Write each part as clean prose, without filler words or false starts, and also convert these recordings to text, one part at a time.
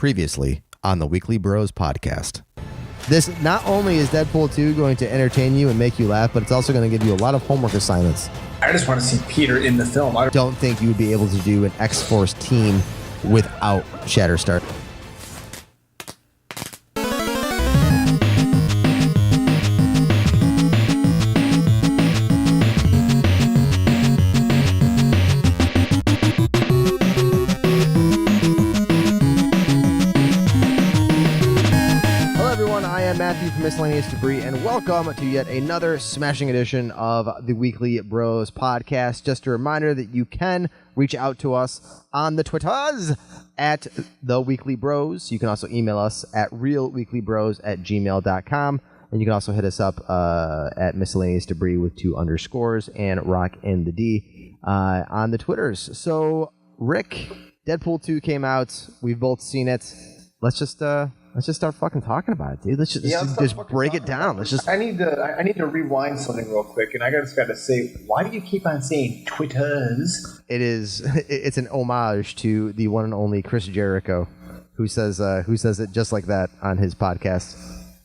Previously on the Weekly Bros podcast. This not only is Deadpool 2 going to entertain you and make you laugh, but it's also going to give you a lot of homework assignments. I just want to see Peter in the film. I don't think you would be able to do an X-Force team without Shatterstar. From Miscellaneous Debris, and welcome to yet another smashing edition of the Weekly Bros podcast. Just a reminder that you can reach out to us on the Twitters at The Weekly Bros. You can also email us at realweeklybros@gmail.com, and you can also hit us up at Miscellaneous Debris with 2 underscores and Rock in the D on the Twitters. So, Rick, Deadpool 2 came out. We've both seen it. Let's just start fucking talking about it, dude. Let's just break it down. I need to rewind something real quick, and I just got to say, why do you keep on saying Twitters? It's an homage to the one and only Chris Jericho, who says it just like that on his podcast.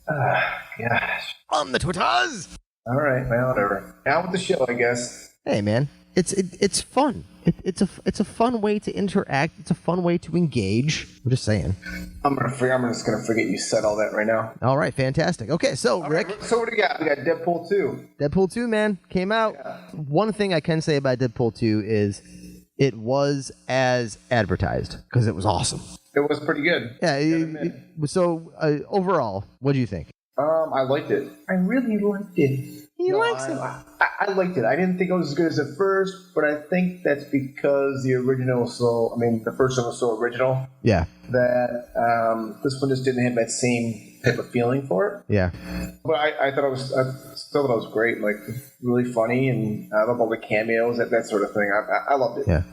Gosh. On the Twitters. All right, well, whatever. Out with the show, I guess. Hey, man, it's fun. It's a fun way to interact. It's a fun way to engage. I'm just saying. I'm just gonna forget you said all that right now. All right, fantastic. Okay, so Rick. Right, so what do we got? We got Deadpool 2. Deadpool 2, man, came out. Yeah. One thing I can say about Deadpool 2 is it was as advertised because it was awesome. It was pretty good. Yeah. So overall, what do you think? I liked it. I really liked it. He likes it. I liked it. I didn't think it was as good as the first, but I think that's because the original was the first one was so original. Yeah. That this one just didn't have that same type of feeling for it. Yeah. But I still thought it was great, like really funny, and I love all the cameos, that sort of thing. I loved it. Yeah.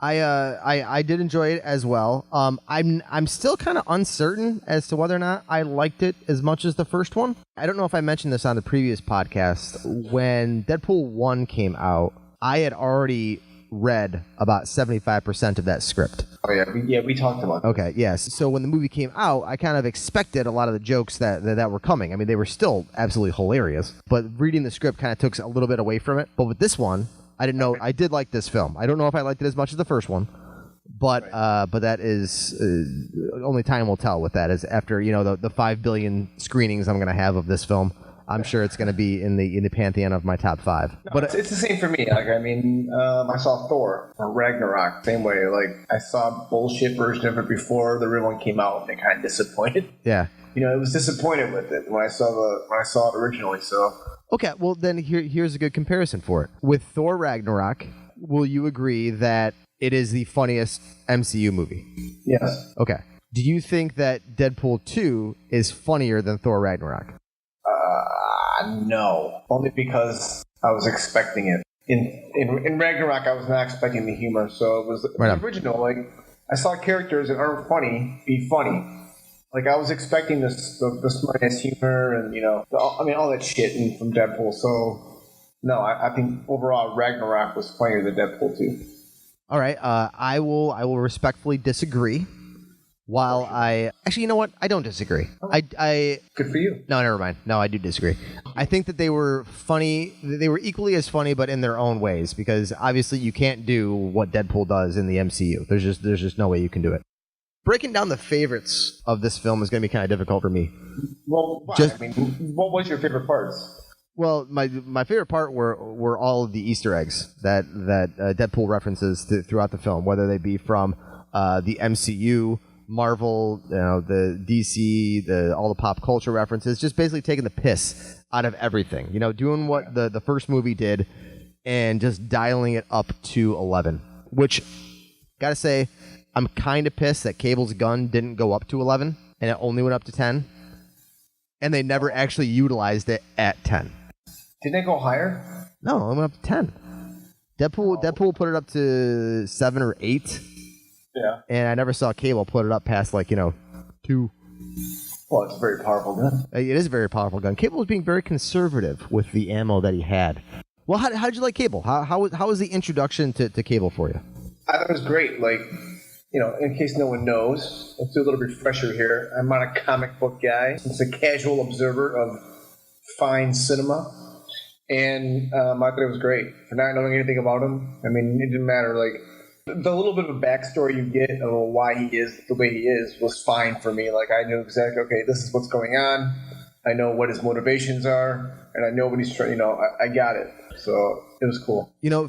I did enjoy it as well. I'm still kind of uncertain as to whether or not I liked it as much as the first one. I don't know if I mentioned this on the previous podcast. When Deadpool 1 came out, I had already read about 75% of that script. Oh yeah, we talked about that. Okay, yes. So when the movie came out, I kind of expected a lot of the jokes that were coming. I mean, they were still absolutely hilarious, but reading the script kind of took a little bit away from it. But with this one, I didn't know. I did like this film. I don't know if I liked it as much as the first one, but that is only time will tell with that. Is after the 5 billion screenings I'm going to have of this film, I'm sure it's going to be in the pantheon of my top 5. No, but it's the same for me. Like, I mean, I saw Thor or Ragnarok same way. Like, I saw a bullshit version of it before the real one came out, and it kind of disappointed. Yeah, it was disappointed with it when I saw it originally. So okay, well then here's a good comparison for it with Thor Ragnarok. Will you agree that it is the funniest MCU movie? Yes. Okay. Do you think that Deadpool 2 is funnier than Thor Ragnarok? No, only because I was expecting it. In Ragnarok, I was not expecting the humor, so it was the original. Like, I saw characters that aren't funny be funny. Like, I was expecting the smartass humor and all that shit from Deadpool. So no, I think overall Ragnarok was funnier than Deadpool 2. All right, I will respectfully disagree. While actually, you know what? I don't disagree. I good for you. No, never mind. No, I do disagree. I think that they were funny. They were equally as funny, but in their own ways. Because obviously, you can't do what Deadpool does in the MCU. There's just no way you can do it. Breaking down the favorites of this film is going to be kind of difficult for me. Well, what was your favorite parts? Well, my favorite part were all of the Easter eggs that Deadpool references throughout the film, whether they be from the MCU, Marvel, the DC, all the pop culture references, just basically taking the piss out of everything. Doing what the first movie did and just dialing it up to 11. Which, gotta say, I'm kind of pissed that Cable's gun didn't go up to 11 and it only went up to 10. And they never actually utilized it at 10. Didn't it go higher? No, it went up to 10. Deadpool put it up to 7 or 8. Yeah. And I never saw Cable put it up past 2. Well, it's a very powerful gun. It is a very powerful gun. Cable was being very conservative with the ammo that he had. Well, how did you like Cable? How was the introduction to Cable for you? I thought it was great. Like, in case no one knows, let's do a little refresher here. I'm not a comic book guy. I'm just a casual observer of fine cinema. And I thought it was great. For not knowing anything about him, I mean, it didn't matter. Like, the little bit of a backstory you get of why he is the way he is was fine for me. Like, I knew exactly, okay, this is what's going on. I know what his motivations are, and I know what he's trying, I got it. So it was cool. I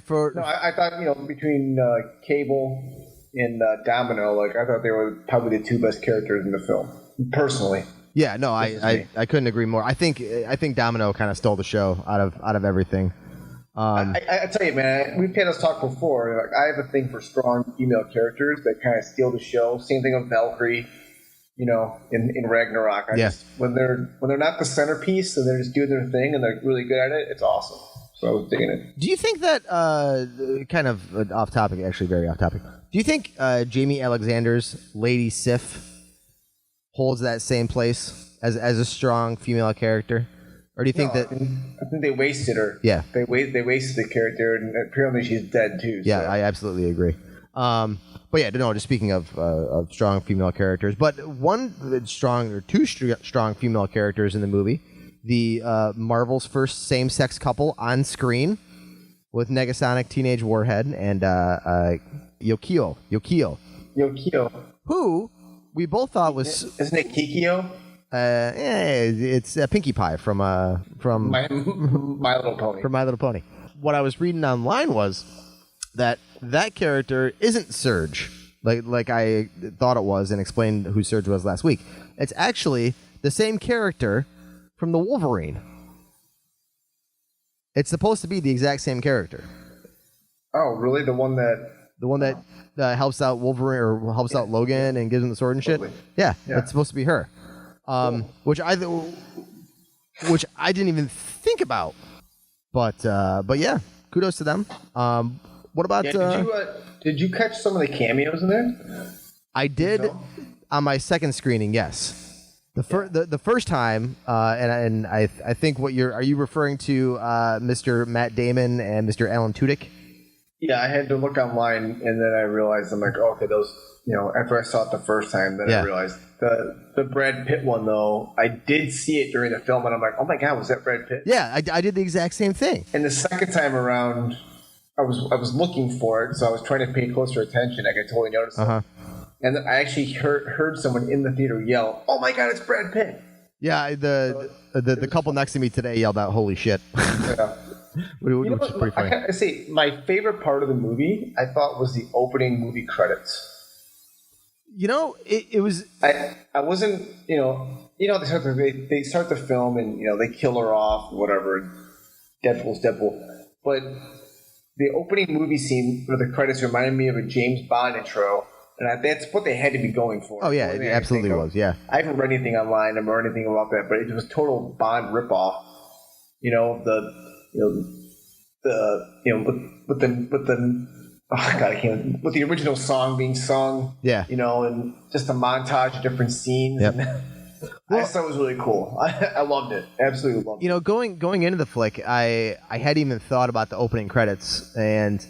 thought, between Cable and Domino, like, I thought they were probably the two best characters in the film, personally. Yeah, no, I couldn't agree more. I think Domino kind of stole the show out of everything. I tell you, man, we've had this talk before. Like, I have a thing for strong female characters that kind of steal the show. Same thing with Valkyrie, in Ragnarok. When they're not the centerpiece and they're just doing their thing and they're really good at it, it's awesome. So I was digging it. Do you think that kind of off topic, actually very off topic? Do you think Jamie Alexander's Lady Sif holds that same place as a strong female character? Or do you think that... I think they wasted her. Yeah. They wasted the character, and apparently she's dead, too. Yeah, so. I absolutely agree. But yeah, no, just speaking of strong female characters, but two strong female characters in the movie, the Marvel's first same-sex couple on screen with Negasonic Teenage Warhead and Yokio. Who we both thought was... Isn't it Kikyo? It's Pinkie Pie from My Little Pony. From My Little Pony. What I was reading online was that character isn't Surge, like I thought it was, and explained who Surge was last week. It's actually the same character from the Wolverine. It's supposed to be the exact same character. Oh, really? The one that helps out Wolverine or helps out Logan and gives him the sword and shit. Yeah, it's supposed to be her. Cool. Which I didn't even think about, but yeah, kudos to them. What about? Did you catch some of the cameos in there? I did on my second screening. Yes, the first time, and I think are you referring to Mr. Matt Damon and Mr. Alan Tudyk? Yeah, I had to look online, and then I realized I'm like, okay, those. After I saw it the first time, then I realized the Brad Pitt one, though, I did see it during the film, and I'm like, oh my God, was that Brad Pitt? Yeah, I did the exact same thing. And the second time around, I was looking for it, so I was trying to pay closer attention. I could totally notice it. And then I actually heard someone in the theater yell, oh my God, it's Brad Pitt. Yeah, the couple next to me today yelled out, holy shit. Yeah. Which is pretty funny. I say, my favorite part of the movie, I thought, was the opening movie credits. It was... I wasn't, they start the film and, they kill her off, whatever, Deadpool's Deadpool. But the opening movie scene for the credits reminded me of a James Bond intro, and that's what they had to be going for. Oh, yeah, it absolutely was, yeah. I haven't read anything online or anything about that, but it was total Bond ripoff. With the original song being sung, and just a montage of different scenes. Yep. I just thought it was really cool. I loved it. Absolutely loved it. Going into the flick, I hadn't even thought about the opening credits, and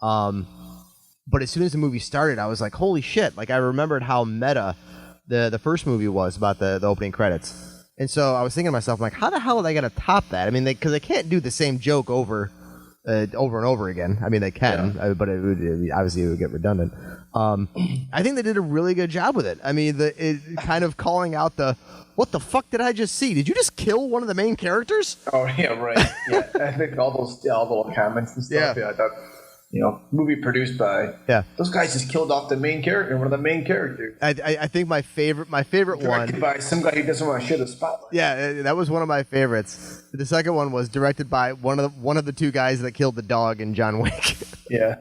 but as soon as the movie started, I was like, holy shit! Like, I remembered how meta the first movie was about the opening credits, and so I was thinking to myself, like, how the hell are they going to top that? I mean, because they can't do the same joke over and over again. I mean, they can, but obviously it would get redundant. I think they did a really good job with it. I mean, it kind of calling out what the fuck did I just see? Did you just kill one of the main characters? Oh, yeah, right. Yeah, I think all the little comments and stuff. Yeah, I thought, movie produced by. Yeah, those guys just killed off the main character, one of the main characters. I think my favorite directed by some guy who doesn't want to share the spotlight. Yeah, that was one of my favorites. The second one was directed by one of the two guys that killed the dog in John Wick. Yeah,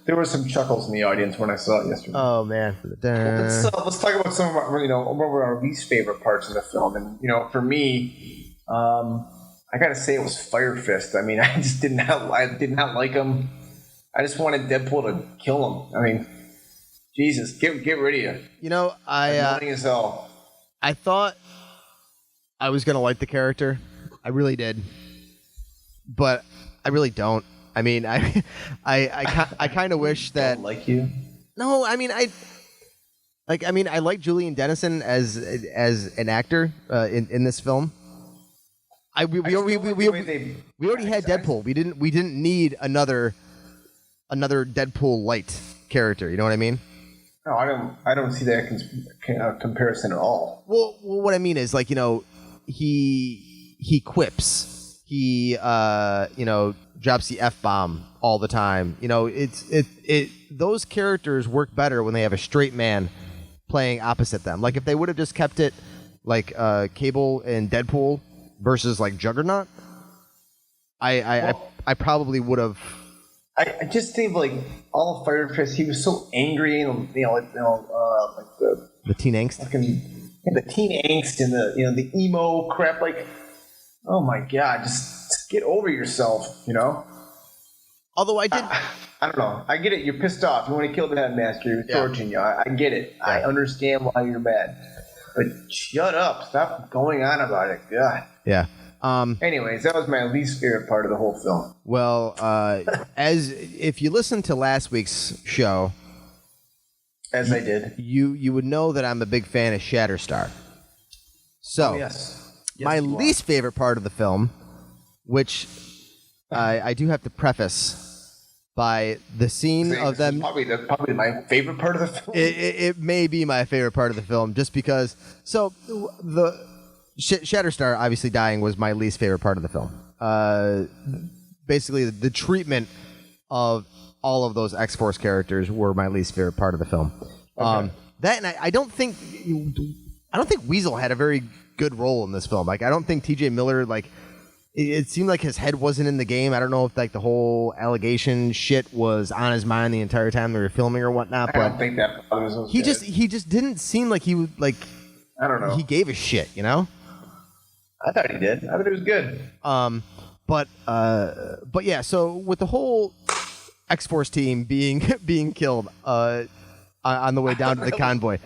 there were some chuckles in the audience when I saw it yesterday. Oh man! Let's talk about some of our least favorite parts of the film, and for me, I gotta say it was Fire Fist. I mean, I just did not like him. I just wanted Deadpool to kill him. I mean, Jesus, get rid of you. Annoying as hell. I thought I was gonna like the character. I really did, but I really don't. I mean, I kind of wish that. Don't like you? No, I mean, I like Julian Dennison as an actor in this film. We already had Deadpool. We didn't need another Deadpool light character. You know what I mean? No, I don't see that comparison at all. Well, what I mean is, like, you know, he quips. He drops the F-bomb all the time. You know, those characters work better when they have a straight man playing opposite them. Like, if they would have just kept it like Cable and Deadpool versus like Juggernaut, I probably would have. I just think, like, all of Fire Fist, he was so angry, and like the teen angst, the teen angst, and the emo crap. Like, oh my god, just get over yourself, you know. Although I don't know. I get it. You're pissed off. You want to kill the headmaster. You're torturing you. I get it. Yeah. I understand why you're mad. But shut up. Stop going on about it. God. Yeah. Anyways, that was my least favorite part of the whole film. Well, as if you listened to last week's show, as I did, you would know that I'm a big fan of Shatterstar. So, my least favorite part of the film, which I do have to preface by the scene of them. Probably my favorite part of the film. It may be my favorite part of the film, just because. So the Shatterstar obviously dying was my least favorite part of the film. Basically, the treatment of all of those X-Force characters were my least favorite part of the film. Okay. And I don't think Weasel had a very good role in this film. Like, I don't think T.J. Miller, like, it seemed like his head wasn't in the game. I don't know if, like, the whole allegation shit was on his mind the entire time they were filming or whatnot. But I don't think that was he just didn't seem like he would, like. I don't know. He gave a shit, you know. I thought he did. I thought it was good. But yeah. So with the whole X-Force team being killed on the way down to the convoy,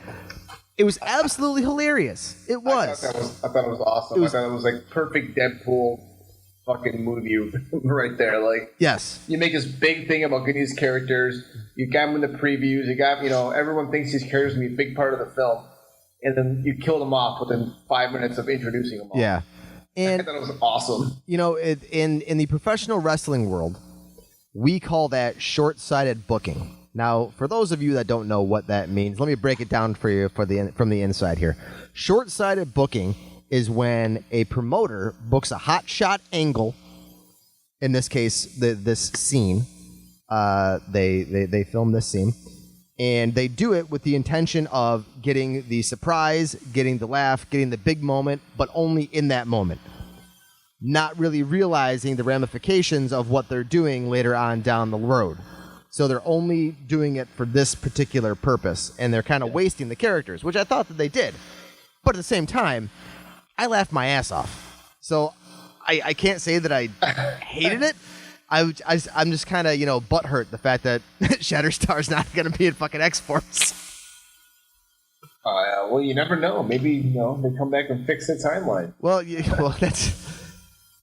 it was absolutely hilarious. It was. I thought it was awesome. I thought it was like perfect Deadpool fucking movie right there. Like, yes, you make this big thing about getting these characters. You got them in the previews. You got everyone thinks these characters are gonna be a big part of the film. And then you kill them off within 5 minutes of introducing them all. Yeah. And I thought it was awesome. You know, in the professional wrestling world, we call that short-sighted booking. Now, for those of you that don't know what that means, let me break it down for you from the inside here. Short-sighted booking is when a promoter books a hot shot angle. In this case, this scene. They film this scene. And they do it with the intention of getting the surprise, getting the laugh, getting the big moment, but only in that moment. Not really realizing the ramifications of what they're doing later on down the road. So they're only doing it for this particular purpose, and they're kind of wasting the characters, which I thought that they did. But at the same time, I laughed my ass off. So I can't say that I hated it. I'm just kind of, butthurt the fact that Shatterstar's not going to be in fucking X-Force. Well, you never know. Maybe, they come back and fix the timeline. Well, that's,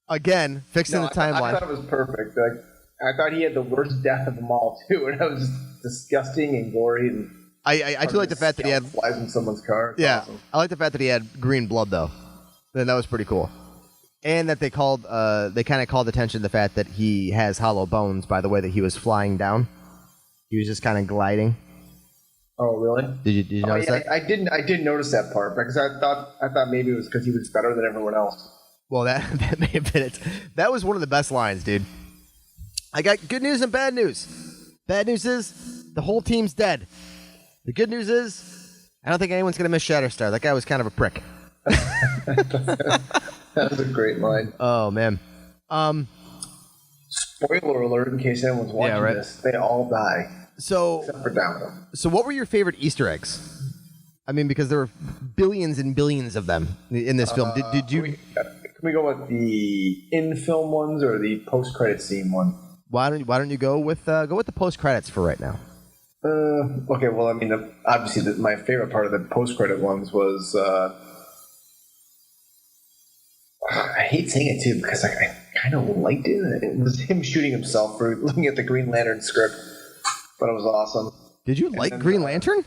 again, fixing the timeline. I thought it was perfect. Like, I thought he had the worst death of them all, too. And it was disgusting and gory. And I do like the fact that he had... flies in someone's car. It's awesome. I like the fact that he had green blood, though. And that was pretty cool. And that they kind of called attention to the fact that he has hollow bones by the way that he was flying down. He was just kind of gliding. Oh, really? Did you notice that? I didn't notice that part because I thought maybe it was because he was better than everyone else. Well, that may have been it. That was one of the best lines, dude. I got good news and bad news. Bad news is the whole team's dead. The good news is I don't think anyone's going to miss Shatterstar. That guy was kind of a prick. That was a great line. Oh, man. Spoiler alert in case anyone's watching this. They all die. Except for Domino. So what were your favorite Easter eggs? I mean, because there were billions and billions of them in this film. Did you... Can we go with the in-film ones or the post-credit scene one? Why don't you go with the post-credits for right now? Okay, well, I mean, obviously my favorite part of the post-credit ones was... I hate saying it, too, because I kind of liked it. It was him shooting himself for looking at the Green Lantern script, but it was awesome. Did you like Green Lantern?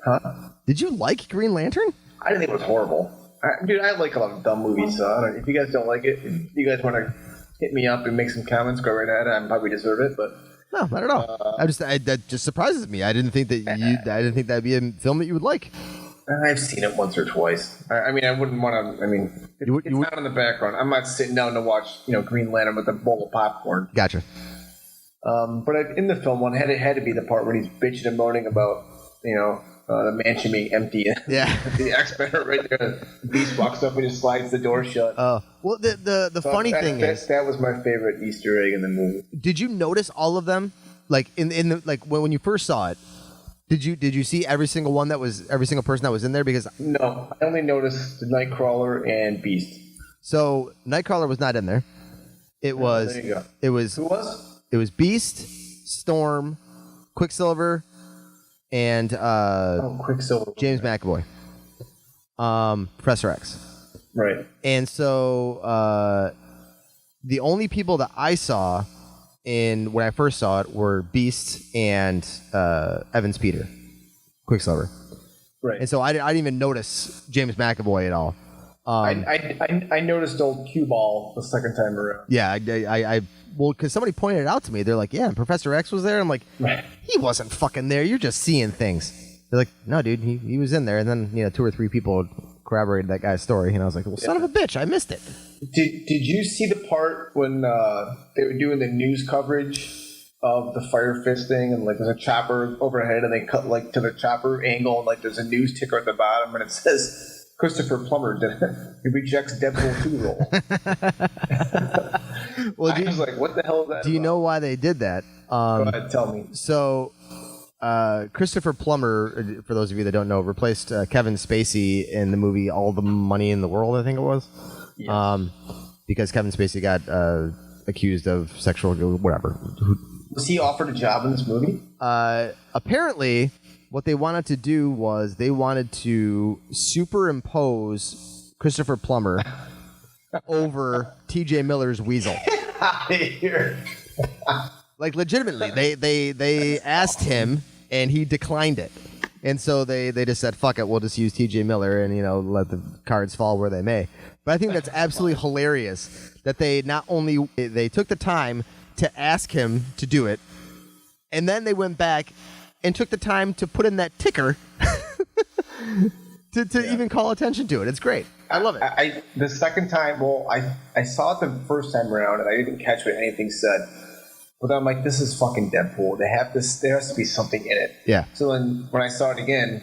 Huh? Did you like Green Lantern? I didn't think it was horrible. Dude, I like a lot of dumb movies, so I don't, if you guys don't like it, if you guys want to hit me up and make some comments, go right ahead. I probably deserve it, but no, not at all. That just surprises me. I didn't think that'd be a film that you would like. I've seen it once or twice. I mean, I wouldn't want to. I mean, it's not in the background. I'm not sitting down to watch, Green Lantern with a bowl of popcorn. Gotcha. But in the film, one had to be the part where he's bitching and moaning about, the mansion being empty. Yeah. The X-Men right there. The Beast walks up and just slides the door shut. Oh, well, the funny thing is that was my favorite Easter egg in the movie. Did you notice all of them? Like in the when you first saw it, did you see every single person that was in there? Because no, I only noticed the Nightcrawler and Beast. So Nightcrawler was not in there. It was. There you go. It was. Who was? It was Beast, Storm, Quicksilver, and Quicksilver. James McAvoy. Professor X. Right. And so the only people that I saw when I first saw it were Beast and Evans Peter, Quicksilver. Right. And so I didn't even notice James McAvoy at all. I noticed old Cue Ball the second time around. Yeah, well, because somebody pointed it out to me. They're like, yeah, Professor X was there. I'm like, he wasn't fucking there. You're just seeing things. They're like, no, dude, he was in there. And then, 2 or 3 people corroborated that guy's story. And I was like, well, son of a bitch, I missed it. Did you see the part when they were doing the news coverage of the Fire Fist thing, and there's a chopper overhead, and they cut to the chopper angle, and there's a news ticker at the bottom, and it says Christopher Plummer he rejects Deadpool 2 role. Well, I was like, what the hell is that? Do you know why they did that? Go ahead, tell me. So, Christopher Plummer, for those of you that don't know, replaced Kevin Spacey in the movie All the Money in the World, I think it was. Yes. Because Kevin Spacey got accused of sexual whatever. Was he offered a job in this movie? Apparently, what they wanted to do was they wanted to superimpose Christopher Plummer over T.J. Miller's Weasel. Get out of here. Legitimately, they asked him and he declined it, and so they just said, "Fuck it, we'll just use T.J. Miller and let the cards fall where they may." But I think that's absolutely hilarious that they not only they took the time to ask him to do it, and then they went back and took the time to put in that ticker to even call attention to it. It's great. I love it. The second time, I saw it the first time around, and I didn't catch what anything said. But I'm like, this is fucking Deadpool. There has to be something in it. Yeah. So then when I saw it again,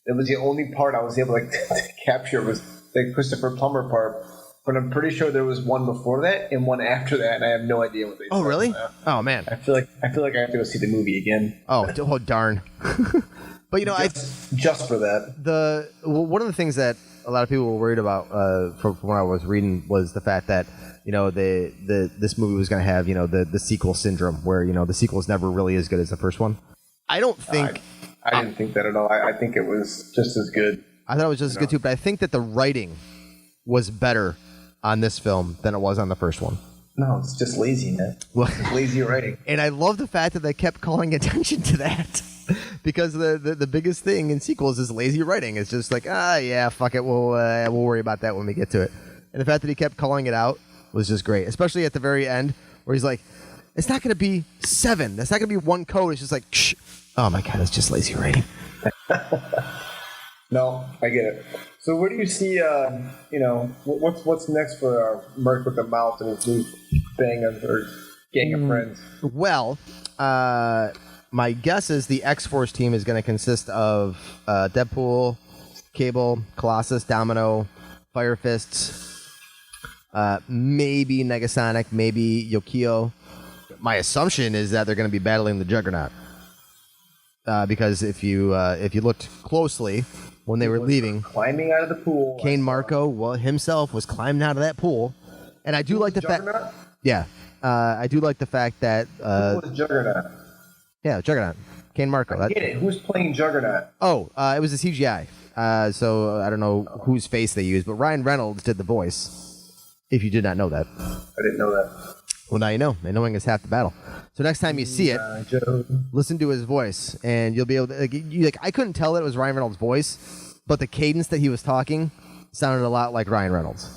it was the only part I was able to capture was the Christopher Plummer part. But I'm pretty sure there was one before that and one after that, and I have no idea what they said. Oh, really? Oh, man. I feel like I have to go see the movie again. Oh darn. But just for that. One of the things that a lot of people were worried about from what I was reading was the fact that this movie was going to have the sequel syndrome, where the sequel is never really as good as the first one. I don't think I didn't think that at all. I think it was just as good. I thought it was just as good too, but I think that the writing was better on this film than it was on the first one. No, it's just lazy, man. Well, lazy writing. And I love the fact that they kept calling attention to that. Because the biggest thing in sequels is lazy writing. It's just like, yeah, fuck it, we'll worry about that when we get to it. And the fact that he kept calling it out was just great, especially at the very end where he's like, it's not going to be 7. That's not going to be one code. It's just like, shh. Oh my God, it's just lazy writing. No, I get it. So where do you see, what's next for our Merc with the Mouth and his new gang of friends? Well, my guess is the X-Force team is going to consist of Deadpool, Cable, Colossus, Domino, Fire Fists, maybe Negasonic, maybe Yokio. My assumption is that they're going to be battling the Juggernaut. Because if you looked closely when they were leaving, climbing out of the pool, Kane Marco himself was climbing out of that pool, and I do like the fact. Yeah, I do like the fact that. Who was Juggernaut? Yeah, Juggernaut. Kane Marco. I get it. Who's playing Juggernaut? Oh, it was a CGI. So I don't know whose face they used, but Ryan Reynolds did the voice. If you did not know that. I didn't know that. Well, now you know. And knowing is half the battle. So next time you see it, listen to his voice, and you'll be able to... I couldn't tell that it was Ryan Reynolds' voice, but the cadence that he was talking sounded a lot like Ryan Reynolds.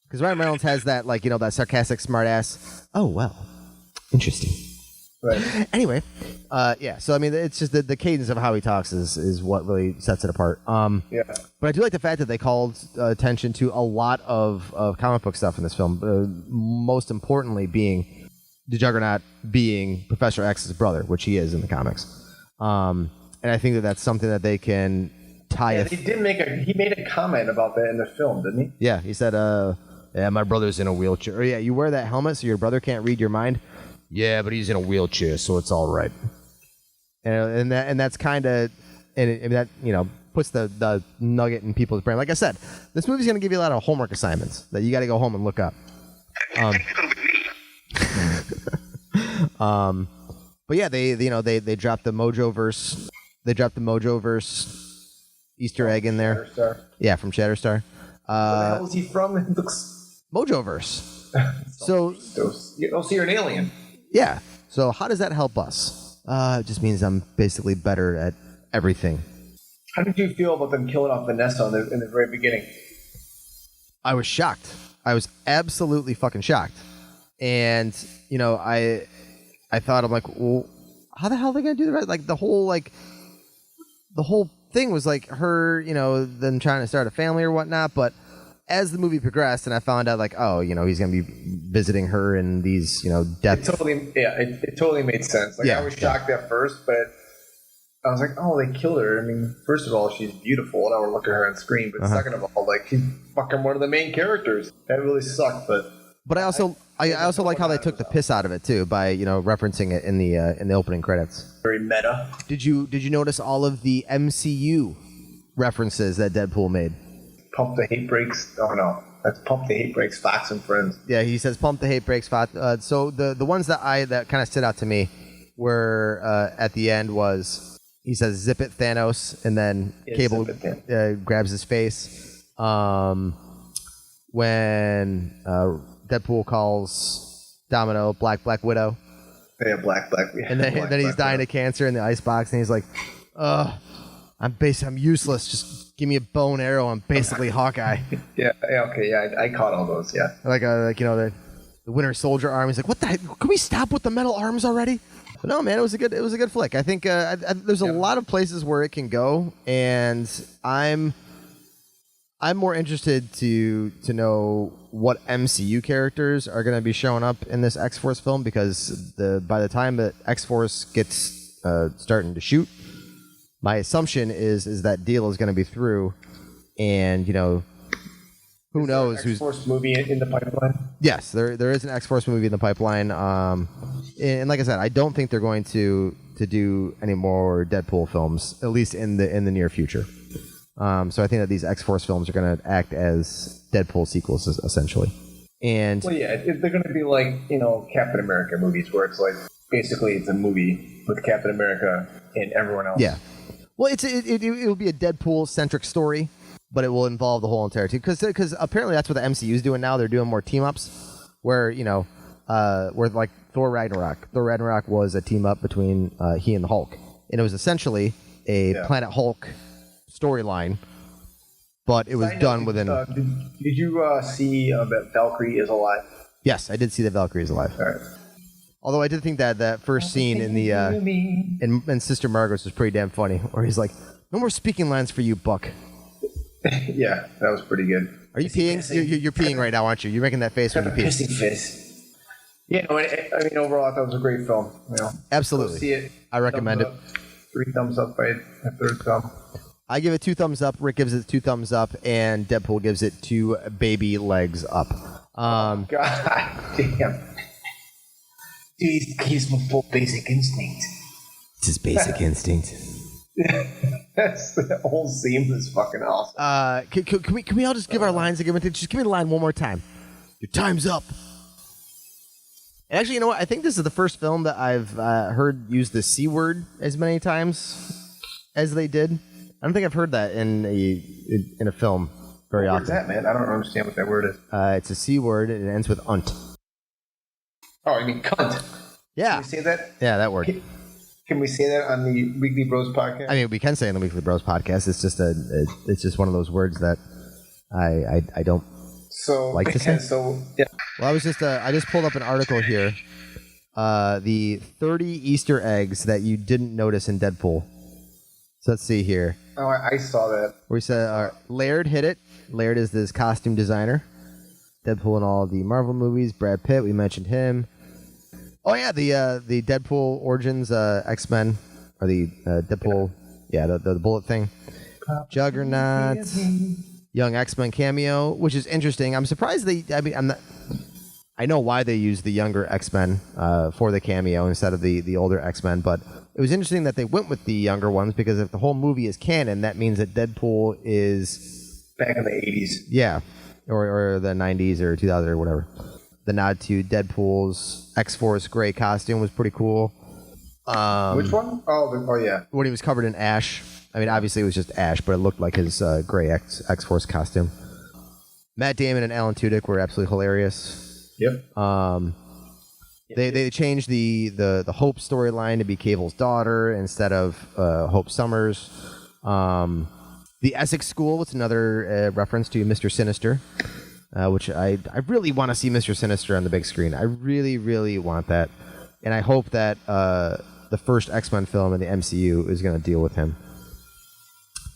Because Ryan Reynolds has that, that sarcastic smartass. Oh, well. Interesting. Right. Anyway, so, it's just the cadence of how he talks is what really sets it apart. Yeah. But I do like the fact that they called attention to a lot of comic book stuff in this film, most importantly being the Juggernaut being Professor X's brother, which he is in the comics. And I think that's something that they can tie... he made a comment about that in the film, didn't he? Yeah, he said, my brother's in a wheelchair. Or, you wear that helmet so your brother can't read your mind? Yeah, but he's in a wheelchair, so it's all right. And that's kind of, and that puts the nugget in people's brain. Like I said, this movie's going to give you a lot of homework assignments that you got to go home and look up. But yeah, they dropped the Mojoverse. They dropped the Mojoverse Easter egg in there. Shatterstar. Yeah, from Shatterstar. Where the hell is he from? It looks Mojoverse. So you're an alien. Yeah. So how does that help us? It just means I'm basically better at everything. How did you feel about them killing off Vanessa in the very beginning? I was shocked. I was absolutely fucking shocked. And, I thought, I'm like, well, how the hell are they going to do that? Like, the whole thing was like her, them trying to start a family or whatnot. But as the movie progressed and I found out, he's going to be visiting her in these, death... It totally made sense. I was shocked at first, but I was like, oh, they killed her. I mean, first of all, she's beautiful, and I would look at her on screen. But second of all, she's fucking one of the main characters. That really sucked, But I also like how they took the piss out of it, too, by, referencing it in the opening credits. Very meta. Did you notice all of the MCU references that Deadpool made? Pump the hate brakes. Oh no, that's Pump the Hate Brakes, Fox and Friends. Yeah, he says Pump the Hate Brakes, Fox. So the ones that kind of stood out to me were at the end was he says Zip it Thanos, and then Cable grabs his face. When Deadpool calls Domino Black Widow. Yeah, Black. Yeah, and then he's dying of cancer in the icebox, and he's like, I'm useless. Just give me a bow and arrow. I'm basically Hawkeye. I caught all those. Yeah, the Winter Soldier arm. He's like, what the heck? Can we stop with the metal arms already? But no, man, it was a good flick. I think there's a lot of places where it can go, and I'm more interested to know what MCU characters are going to be showing up in this X-Force film, because by the time that X-Force gets starting to shoot, my assumption is that deal is going to be through, and who knows who's X-Force movie in the pipeline? Yes, there is an X-Force movie in the pipeline, and like I said, I don't think they're going to do any more Deadpool films, at least in the near future. So I think that these X-Force films are going to act as Deadpool sequels, essentially. And they're going to be like Captain America movies, where it's basically it's a movie with Captain America and everyone else. Yeah. Well, it will be a Deadpool-centric story, but it will involve the whole entire team. Because apparently that's what the MCU is doing now. They're doing more team-ups where, where like Thor Ragnarok. Thor Ragnarok was a team-up between he and the Hulk. And it was essentially a Planet Hulk storyline, but it was done within... Did you see that Valkyrie is alive? Yes, I did see that Valkyrie is alive. All right. Although I did think that first scene in the in Sister Margaret's was pretty damn funny, where he's like, "No more speaking lines for you, Buck." Yeah, that was pretty good. Are you peeing? You're peeing right now, aren't you? You're making that face when you pee. Pissing face. Yeah, I mean, overall, I thought it was a great film. Absolutely. See it. I recommend it. 3 thumbs up by a third thumb. I give it 2 thumbs up. Rick gives it 2 thumbs up, and Deadpool gives it 2 baby legs up. God damn. He's my full Basic Instinct. It's his Basic Instinct. That's the whole scene is fucking awesome. Can we all just give our lines again? Just give me the line one more time. Your time's up. Actually, you know what? I think this is the first film that I've heard use the C word as many times as they did. I don't think I've heard that in a film very what often. What's that, man? I don't understand what that word is. It's a C word, and it ends with unt. Oh, I mean cunt. Yeah. Can we say that? Yeah, that word. Can we say that on the Weekly Bros podcast? I mean, we can say it on the Weekly Bros podcast. It's just one of those words that I don't like to say. So yeah. Well, I just pulled up an article here. The 30 Easter eggs that you didn't notice in Deadpool. So let's see here. Oh, I saw that. We said Laird hit it. Laird is this costume designer. Deadpool in all the Marvel movies. Brad Pitt, we mentioned him. Oh yeah, the Deadpool Origins X-Men, or the Deadpool, the bullet thing. Juggernaut, young X-Men cameo, which is interesting. I'm surprised I know why they used the younger X-Men for the cameo instead of the older X-Men, but it was interesting that they went with the younger ones, because if the whole movie is canon, that means that Deadpool is back in the 80s. Yeah, or the 90s or 2000 or whatever. The nod to Deadpool's X-Force gray costume was pretty cool. Which one? Oh, yeah. When he was covered in ash. I mean, obviously it was just ash, but it looked like his gray X-Force costume. Matt Damon and Alan Tudyk were absolutely hilarious. Yep. They changed the Hope storyline to be Cable's daughter instead of Hope Summers. The Essex School was another reference to Mr. Sinister. Which I really want to see Mr. Sinister on the big screen. I really, really want that. And I hope that the first X-Men film in the MCU is going to deal with him.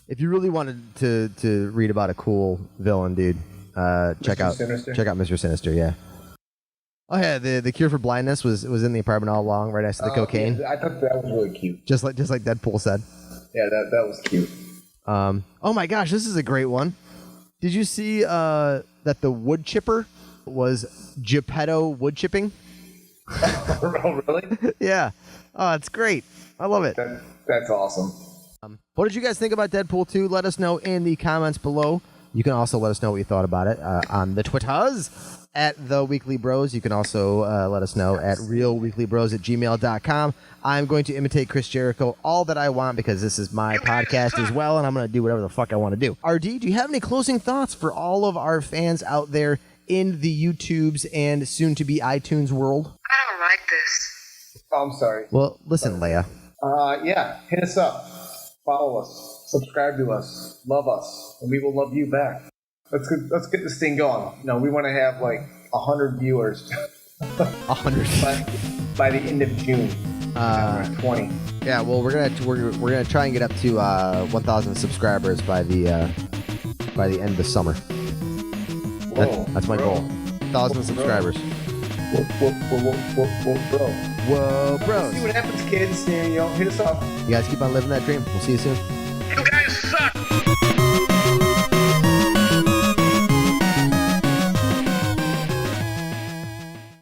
If you really wanted to read about a cool villain, dude, check out Mr. Sinister, yeah. Oh, yeah, the cure for blindness was in the apartment all along, right next to the cocaine. Yeah, I thought that was really cute. Just like Deadpool said. Yeah, that was cute. Oh, my gosh, this is a great one. Did you see that the wood chipper was Geppetto wood chipping? Oh, really? Yeah. Oh, it's great. I love it. That's awesome. What did you guys think about Deadpool 2? Let us know in the comments below. You can also let us know what you thought about it on the Twitters at The Weekly Bros. You can also let us know at realweeklybros@gmail.com. I'm going to imitate Chris Jericho all that I want, because this is my podcast as well, and I'm going to do whatever the fuck I want to do. RD, do you have any closing thoughts for all of our fans out there in the YouTubes and soon-to-be iTunes world? I don't like this. Oh, I'm sorry. Well, listen, Leia. Yeah, hit us up. Follow us. Subscribe to us. Love us. And we will love you back. Let's get this thing going. No, we want to have like 100 viewers. 100 by the end of June. 20. Yeah, well, we're gonna try and get up to 1,000 subscribers by the end of the summer. That's my goal. 1,000 subscribers. Whoa, bro. Whoa, bro. See what happens, kids. Hit us up. You guys keep on living that dream. We'll see you soon. You guys suck!